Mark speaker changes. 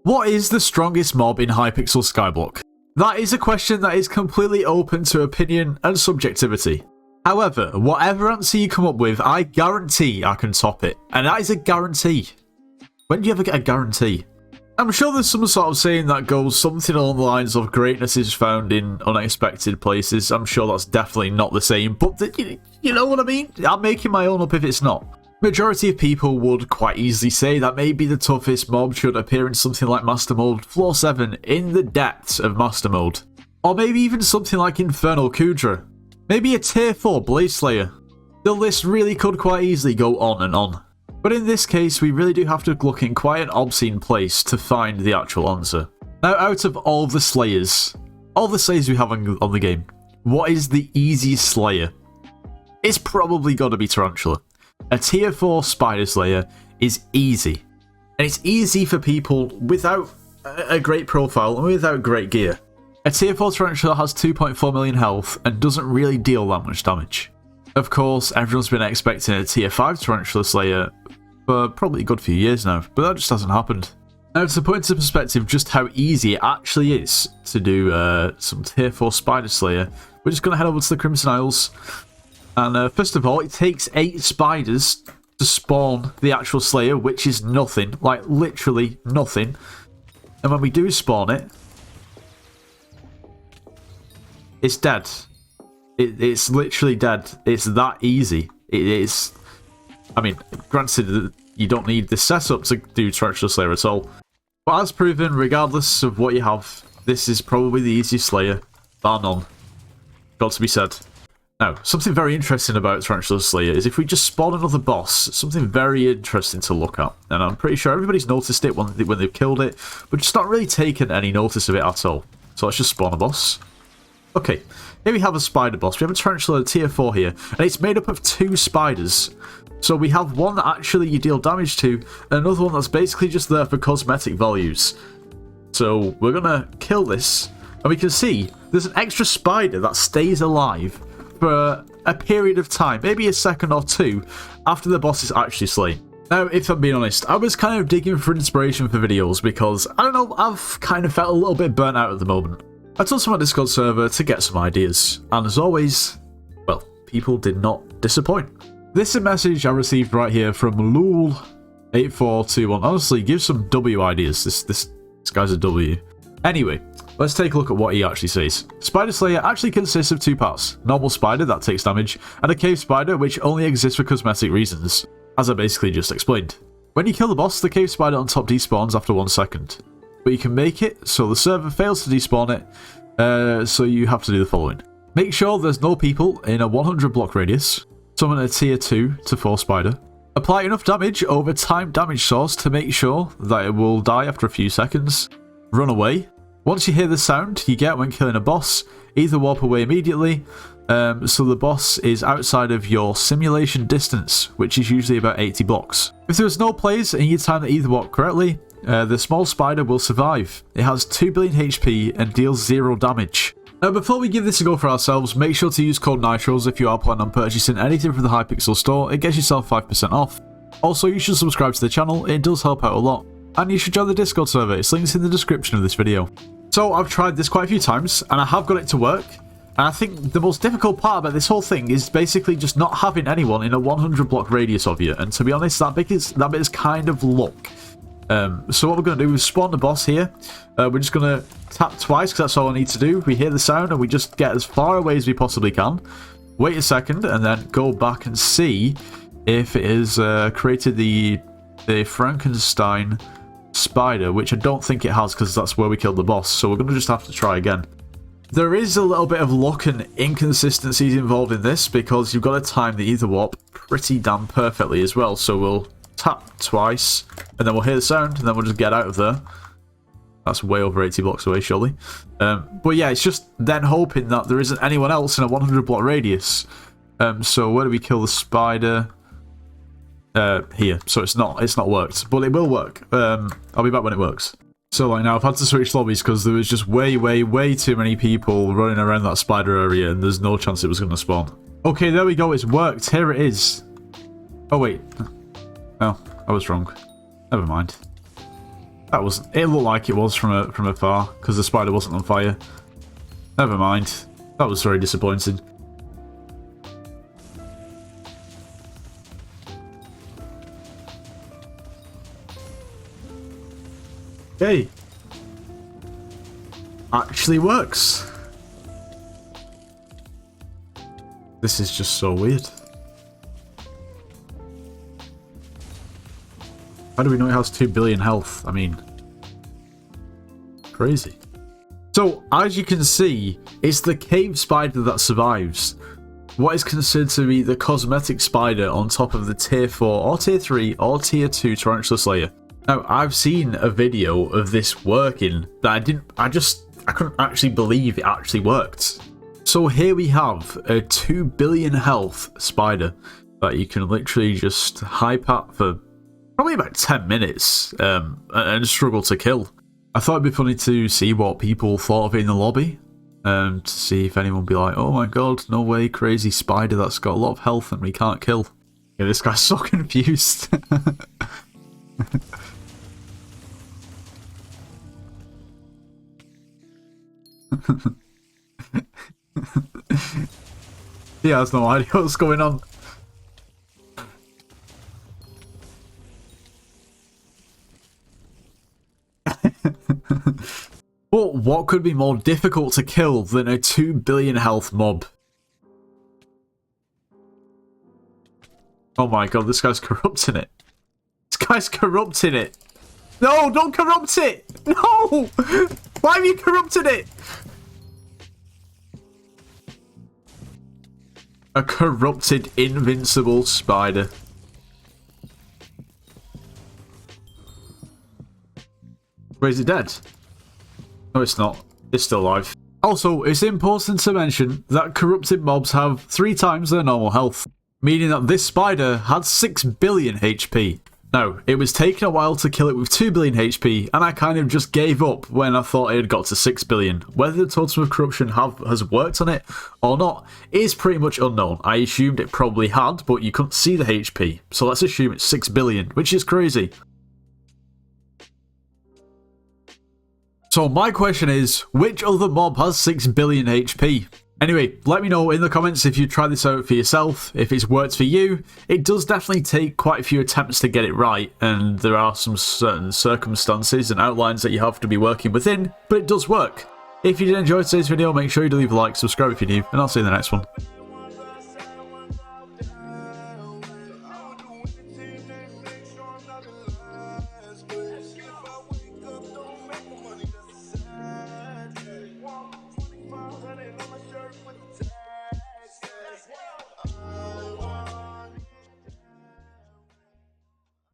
Speaker 1: What is the strongest mob in Hypixel Skyblock? That is a question that is completely open to opinion and subjectivity. However, whatever answer you come up with, I guarantee I can top it. And that is a guarantee. When do you ever get a guarantee? I'm sure there's some sort of saying that goes something along the lines of greatness is found in unexpected places. I'm sure that's definitely not the same, but you know what I mean? I'm making my own up if it's not. Majority of people would quite easily say that maybe the toughest mob should appear in something like Master Mode Floor 7 in the depths of Master Mode. Or maybe even something like Infernal Kudra. Maybe a Tier 4 Blaze Slayer. The list really could quite easily go on and on. But in this case, we really do have to look in quite an obscene place to find the actual answer. Now, out of all the Slayers we have on the game, what is the easiest Slayer? It's probably got to be Tarantula. A Tier 4 Spider Slayer is easy. And it's easy for people without a great profile and without great gear. A Tier 4 Tarantula has 2.4 million health and doesn't really deal that much damage. Of course, everyone's been expecting a Tier 5 Tarantula Slayer for probably a good few years now, but that just hasn't happened. Now, to put into perspective just how easy it actually is to do some Tier 4 Spider Slayer, we're just going to head over to the Crimson Isles. And first of all, it takes 8 spiders to spawn the actual Slayer, which is nothing, like literally nothing. And when we do spawn it, it's dead. It's literally dead. It's that easy. It is. I mean, granted, you don't need the setup to do Tarantula Slayer at all. But as proven, regardless of what you have, this is probably the easiest Slayer, bar none. Got to be said. Now, something very interesting about Tarantula Slayer is if we just spawn another boss, something very interesting to look at. And I'm pretty sure everybody's noticed it when they've killed it, but just not really taken any notice of it at all. So let's just spawn a boss. Okay, here we have a spider boss. We have a Tarantula Tier 4 here, and it's made up of 2 spiders. So we have one that actually you deal damage to, and another one that's basically just there for cosmetic values. So we're gonna kill this, and we can see there's an extra spider that stays alive for a period of time, maybe a second or 2, after the boss is actually slain. Now, if I'm being honest, I was kind of digging for inspiration for videos because, I don't know, I've kind of felt a little bit burnt out at the moment. I told some on my Discord server to get some ideas, and as always, well, people did not disappoint. This is a message I received right here from Lul8421. Honestly, give some W ideas. This guy's a W. Anyway, let's take a look at what he actually says. Spider Slayer actually consists of 2 parts. Normal spider that takes damage, and a cave spider which only exists for cosmetic reasons, as I basically just explained. When you kill the boss, the cave spider on top despawns after 1 second. But you can make it so the server fails to despawn it, so you have to do the following. Make sure there's no people in a 100 block radius. Summon a Tier 2 to 4 spider. Apply enough damage over time damage source to make sure that it will die after a few seconds. Run away. Once you hear the sound you get when killing a boss, either warp away immediately, so the boss is outside of your simulation distance, which is usually about 80 blocks. If there is no players and you time the ether warp correctly, the small spider will survive. It has 2 billion HP and deals 0 damage. Now, before we give this a go for ourselves, make sure to use code NITROS if you are planning on purchasing anything from the Hypixel store. It gets yourself 5% off. Also, you should subscribe to the channel, it does help out a lot. And you should join the Discord server, its links in the description of this video. So, I've tried this quite a few times, and I have got it to work. And I think the most difficult part about this whole thing is basically just not having anyone in a 100 block radius of you. And to be honest, that bit is kind of luck. So what we're going to do is spawn the boss here. We're just going to tap twice because that's all I need to do. We hear the sound and we just get as far away as we possibly can. Wait a second and then go back and see if it has created the Frankenstein spider, which I don't think it has because that's where we killed the boss. So we're going to just have to try again. There is a little bit of luck and inconsistencies involved in this because you've got to time the ether warp pretty damn perfectly as well. So we'll tap twice and then we'll hear the sound and then we'll just get out of there. That's way over 80 blocks away, surely. But yeah, it's just then hoping that there isn't anyone else in a 100 block radius. So where do we kill the spider? Here. So it's not worked, but it will work. I'll be back when it works. So like now I've had to switch lobbies because there was just way too many people running around that spider area and there's no chance it was going to spawn. Okay, there we go. It's worked. Here it is. Oh wait. Oh, I was wrong. Never mind. That was... It looked like it was from afar, because the spider wasn't on fire. Never mind. That was very disappointing. Hey. Actually works. This is just so weird. How do we know it has 2 billion health? I mean, crazy. So, as you can see, it's the cave spider that survives. What is considered to be the cosmetic spider on top of the tier 4 or tier 3 or tier 2 Tarantula Slayer. Now, I've seen a video of this working that I couldn't actually believe it actually worked. So here we have a 2 billion health spider that you can literally just hype at for probably about 10 minutes and struggle to kill. I thought it'd be funny to see what people thought of it in the lobby, to see if anyone would be like, oh my god, no way, crazy spider that's got a lot of health and we can't kill. Yeah, this guy's so confused. He has no idea what's going on. But what could be more difficult to kill than a 2 billion health mob? Oh my god, this guy's corrupting it. This guy's corrupting it. No, don't corrupt it! No! Why have you corrupted it? A corrupted, invincible spider. Wait, is it dead? No, it's not. It's still alive. Also, it's important to mention that corrupted mobs have 3 times their normal health, meaning that this spider had 6 billion HP. Now, it was taking a while to kill it with 2 billion HP, and I kind of just gave up when I thought it had got to 6 billion. Whether the Totem of Corruption has worked on it or not is pretty much unknown. I assumed it probably had, but you couldn't see the HP, so let's assume it's 6 billion, which is crazy. So my question is, which other mob has 6 billion HP? Anyway, let me know in the comments if you try this out for yourself, if it's worked for you. It does definitely take quite a few attempts to get it right, and there are some certain circumstances and outlines that you have to be working within, but it does work. If you did enjoy today's video, make sure you do leave a like, subscribe if you're new, and I'll see you in the next one.